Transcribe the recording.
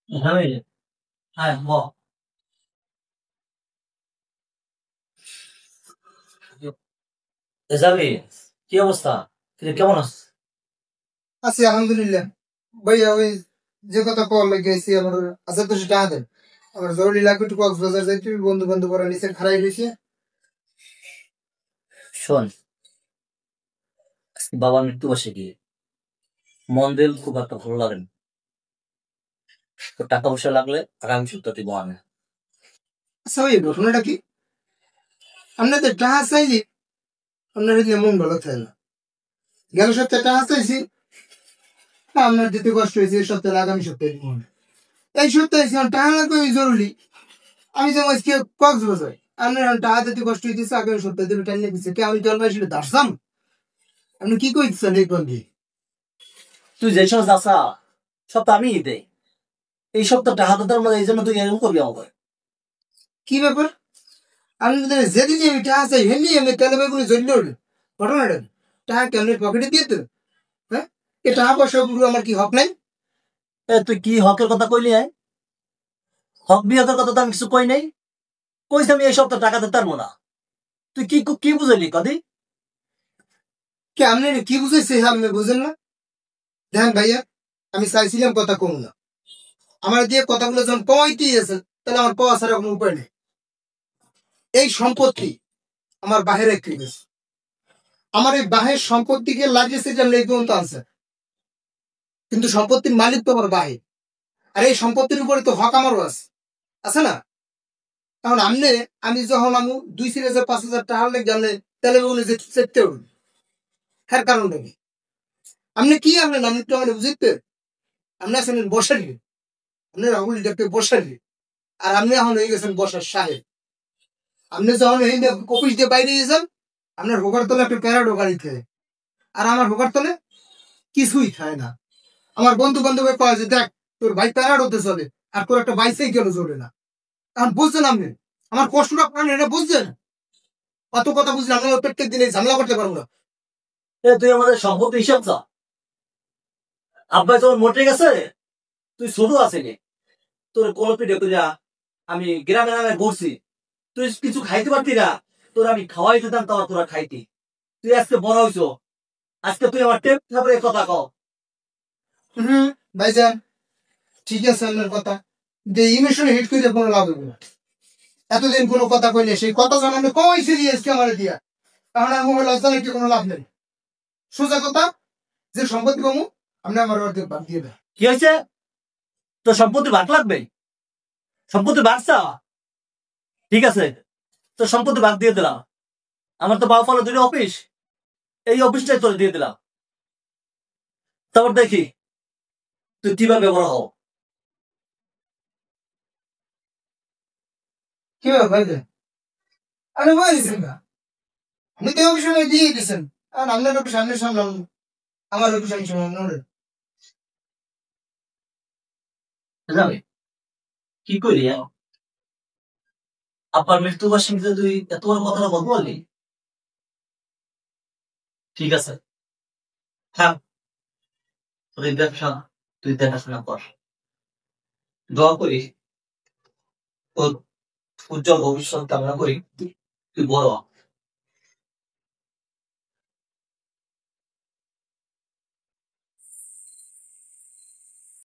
হ্যাঁ, হ্যাঁ, যাবি, কি অবস্থা? কেমন আছিস? আছি আলহামদুলিল্লাহ। ভাইয়া ওই যে কথা কল গেছি আমার আচ্ছা তো সেটা দেন আমার জরুরি লাগবে একটু কক্সবাজার যাইতে বন্ধু বান্ধব ওরা নিচে খারাই রয়েছে। শোন, বাবার মৃত্যু বসে গিয়ে মন দিল খুব একটা ভালো লাগে না। তো টাকা পয়সা লাগলে আগামী সপ্তাহে দিব আমি। আচ্ছা ভাই ঘটনাটা কি? আপনাদের টাকা চাইছি, আপনার এদিকে মন ভালো থাকে না। গেল সপ্তাহে টাকা চাইছি, আপনার দিতে কষ্ট হয়েছে। এই সপ্তাহে আগামী সপ্তাহে দিব আমি। এই সপ্তাহে আমার টাকা লাগবে ওই জরুরি। আমি যেমন আজকে কক্সবাজার, আপনার এখন টাকা দিতে কষ্ট হইতেছে, আগামী সপ্তাহে দিবে টাইম দিচ্ছে কে? আমি জলবায়ু ছিল দাসলাম। আপনি কি কইতেছেন এই কি? তুই যে সব যাসা সব তো আমিই দেই। এই সপ্তাহ টাকা তোর মধ্যে এই জন্য তুই এরকম করবি আমাকে? কি ব্যাপার? আমি যেদিন আমি টাকা চাই হেমনি আমি তেলে বেগুনে জ্বললে উঠলো। ঘটনাটা কি? টাকা কেমনি পকেটে দিয়ে তো, হ্যাঁ? এ টাকা পয়সা পুরো আমার কি হক নাই? তুই কি হকের কথা কইলি? হক বিহকের কথা তো আমি কিছু কই নাই। কইছি আমি এই সপ্তাহ টাকা দিতে পারবো না। তুই কি কি বুঝাইলি কদি? কে আপনি কি বুঝাইছে আপনি বুঝেন না? দেখেন ভাইয়া, আমি চাইছিলাম কথা কম না। আমার দিয়ে কথাগুলো যখন কমাইতেই আছেন, তাহলে আমার পাওয়া ছাড়া কোনো উপায় নেই। এই সম্পত্তি আমার বাহির রেখে গেছে। আমার এই বাহের সম্পত্তিকে লাগিয়েছে যে আপনি এই পর্যন্ত আনছেন, কিন্তু সম্পত্তির মালিক তো আমার বাহির। আর এই সম্পত্তির উপরে তো হক আমারও আছে, আছে না? এখন আমনে আমি যখন আমু 2,000 5,000 টাকা লেগে আপনি তেলে বেগুনে যে চেতে উঠুন, হ্যাঁ কারণটা কি? আপনি কি আনলেন? আপনি তো মানে বুঝতে আপনি আছেন বসারি, আপনি রাহুল ডাক্তার বসারি, আর আপনি এখন হয়ে গেছেন বসার সাহেব। আপনি যখন এই অফিস দিয়ে বাইরে গেছেন, আপনার হোকার তলে একটা প্যারাডো গাড়ি খায়, আর আমার হোকার তলে কিছুই খায় না। আমার বন্ধু বান্ধব কয় যে দেখ তোর ভাই প্যারাডোতে চলে, আর তোর একটা বাইসাইকেলও চলে না। এখন বুঝছেন আপনি আমার কষ্টটা আপনার এটা বুঝছেন? অত কথা বুঝলে আমরা প্রত্যেক দিন এই ঝামেলা করতে পারবো না। তুই আমাদের সম্পত্তি হিসাব চা। আব্বা যখন মরে গেছে তুই ছোট আছিলি, তোর কলপিঠে কইরা আমি গ্রামে গ্রামে ঘুরছি। তুই কিছু খাইতে পারতি না, তোর আমি খাওয়াই দিতাম, তাও তোরা খাইতি। তুই আজকে বড় হইছো, আজকে তুই আমার টেপ থাপড়ে কথা কও। হুম, ভাইজান ঠিক আছে আপনার কথা, যে ইমোশনে হিট করে কোনো লাভ হবে না। এতদিন কোনো কথা কইলে সেই কথা যখন আপনি কইছি আজকে আমার দিয়া, কারণ আমি মোবাইল লজ্জা কি কোনো লাভ নেই। সোজা কথা, যে সম্পত্তি কমু আপনি আমার অর্ধেক বাদ দিয়ে দেন। কি হয়েছে? তোর সম্পত্তি ভাগ লাগবে? সম্পত্তি ভাগ চা, ঠিক আছে, তোর সম্পত্তি ভাগ দিয়ে দিলাম। আমার তো বাউফলে 2টা অফিস, এই অফিসটাই তোর দিয়ে দিলাম। তারপর দেখি তুই কিভাবে বড় হও। কি ব্যাপার ভাইজান? আরে বলছেন না, আপনি তো অফিস সময় দিয়ে দিয়েছেন, আর আপনার অফিস সামনে সামলাম, আমার অফিস আমি সামলাম। যাবে কি করলি? আব্বার মৃত্যুবার্ষিকীতে তুই এত বড় কথাটা বলবো বললি? ঠিক আছে, হ্যাঁ, তুই ব্যবসা তুই দেখাশোনা কর। দোয়া করি তোর উজ্জ্বল ভবিষ্যৎ কামনা করি, তুই বড় হ।